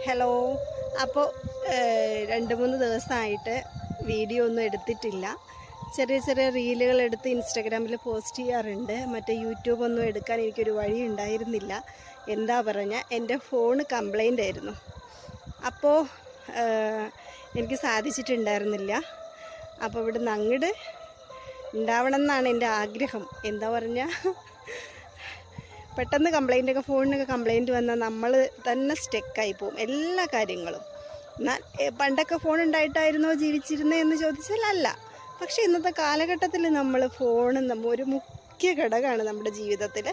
Hello. അപ്പോൾ 2-3 ദിവസമായിട്ട് video ഒന്നും എടുത്തിട്ടില്ല. ചെറിയ ചെറിയ റീലുകൾ എടുത്ത് ഇൻസ്റ്റാഗ്രാമിൽ പോസ്റ്റ് ചെയ്യാറുണ്ട്. മറ്റേ യൂട്യൂബൊന്നും എടുക്കാൻ എനിക്കൊരു വഴി ഉണ്ടായിരുന്നില്ല. എന്താ പറഞ്ഞാൽ എൻ്റെ ഫോണ് കംപ്ലൈൻ്റ് ആയിരുന്നു. അപ്പോൾ എനിക്ക് സാധിച്ചിട്ടുണ്ടായിരുന്നില്ല. അപ്പോൾ ഇവിടുന്ന് അങ്ങോട്ട് ഉണ്ടാവണം എന്നാണ് എൻ്റെ ആഗ്രഹം. എന്താ പറഞ്ഞാൽ പെട്ടെന്ന് കംപ്ലൈൻറ്റൊക്കെ ഫോണിനൊക്കെ കംപ്ലൈൻറ്റ് വന്നാൽ നമ്മൾ തന്നെ സ്റ്റക്കായി പോകും എല്ലാ കാര്യങ്ങളും. എന്നാൽ പണ്ടൊക്കെ ഫോൺ ഉണ്ടായിട്ടായിരുന്നോ ജീവിച്ചിരുന്നതെന്ന് ചോദിച്ചാൽ അല്ല. പക്ഷേ ഇന്നത്തെ കാലഘട്ടത്തിൽ നമ്മൾ ഫോൺ ഒരു മുഖ്യ ഘടകമാണ് നമ്മുടെ ജീവിതത്തിൽ.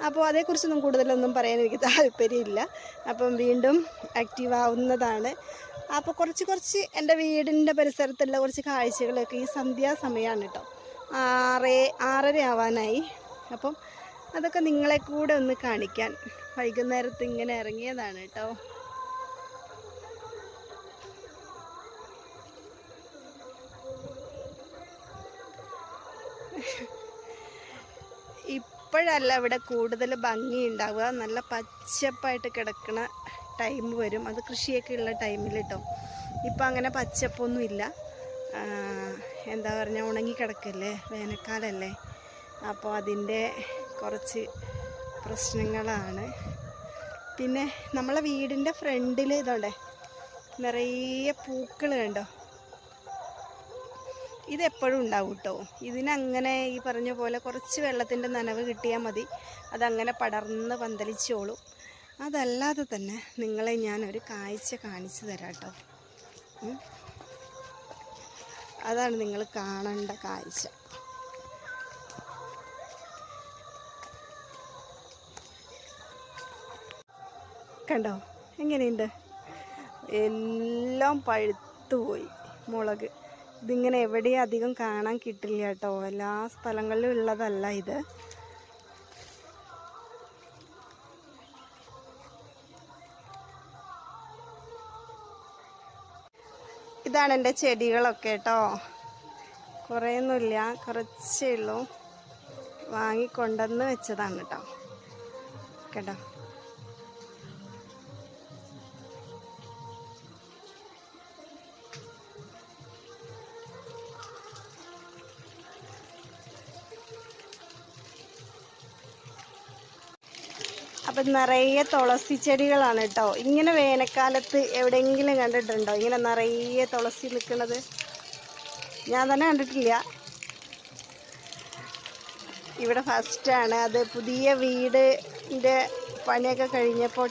അപ്പോൾ അതേക്കുറിച്ചൊന്നും കൂടുതലൊന്നും പറയാൻ എനിക്ക് താല്പര്യമില്ല. അപ്പം വീണ്ടും ആക്റ്റീവ് ആവുന്നതാണ്. അപ്പോൾ കുറച്ച് എൻ്റെ വീടിൻ്റെ പരിസരത്തുള്ള കുറച്ച് കാഴ്ചകളൊക്കെ ഈ സന്ധ്യാസമയമാണ് കേട്ടോ. 6:30 ആവാനായി. അപ്പം അതൊക്കെ നിങ്ങളെ കൂടെ ഒന്ന് കാണിക്കാൻ വൈകുന്നേരത്ത് ഇങ്ങനെ ഇറങ്ങിയതാണ് കേട്ടോ. ഇപ്പോഴല്ല ഇവിടെ കൂടുതൽ ഭംഗി ഉണ്ടാവുക. നല്ല പച്ചപ്പായിട്ട് കിടക്കുന്ന ടൈം വരും. അത് കൃഷിയൊക്കെ ഉള്ള ടൈമിൽ കേട്ടോ. ഇപ്പം അങ്ങനെ പച്ചപ്പൊന്നുമില്ല. എന്താ പറഞ്ഞാൽ ഉണങ്ങിക്കിടക്കല്ലേ, വേനൽക്കാലല്ലേ. അപ്പോൾ അതിൻ്റെ കുറച്ച് പ്രശ്നങ്ങളാണ്. പിന്നെ നമ്മളെ വീടിൻ്റെ ഫ്രണ്ടിൽ ഇതുണ്ടേ നിറയെ പൂക്കൾ കണ്ടോ. ഇതെപ്പോഴും ഉണ്ടാവും കേട്ടോ. ഇതിനങ്ങനെ ഈ പറഞ്ഞ പോലെ കുറച്ച് വെള്ളത്തിൻ്റെ നനവ് കിട്ടിയാൽ മതി. അതങ്ങനെ പടർന്ന് പന്തലിച്ചോളും. അതല്ലാതെ തന്നെ നിങ്ങളെ ഞാനൊരു കാഴ്ച കാണിച്ചു തരാം കേട്ടോ. അതാണ് നിങ്ങൾ കാണേണ്ട കാഴ്ച. കണ്ടോ എങ്ങനെയുണ്ട്? എല്ലാം പഴുത്തുപോയി മുളക്. ഇതിങ്ങനെ എവിടെയും അധികം കാണാൻ കിട്ടില്ല കേട്ടോ. എല്ലാ സ്ഥലങ്ങളിലും ഉള്ളതല്ല ഇത്. ഇതാണ് എൻ്റെ ചെടികളൊക്കെ കേട്ടോ. കുറേയൊന്നുമില്ല, കുറച്ചേ ഉള്ളൂ. വാങ്ങിക്കൊണ്ടുവന്ന് വെച്ചതാണ് കേട്ടോ. കേട്ടോ, അപ്പം നിറയെ തുളസി ചെടികളാണ് കേട്ടോ. ഇങ്ങനെ വേനൽക്കാലത്ത് എവിടെയെങ്കിലും കണ്ടിട്ടുണ്ടോ ഇങ്ങനെ നിറയെ തുളസി നിൽക്കുന്നത്? ഞാൻ തന്നെ കണ്ടിട്ടില്ല. ഇവിടെ ഫസ്റ്റാണ്. അത് പുതിയ വീടിൻ്റെ പണിയൊക്കെ കഴിഞ്ഞപ്പോൾ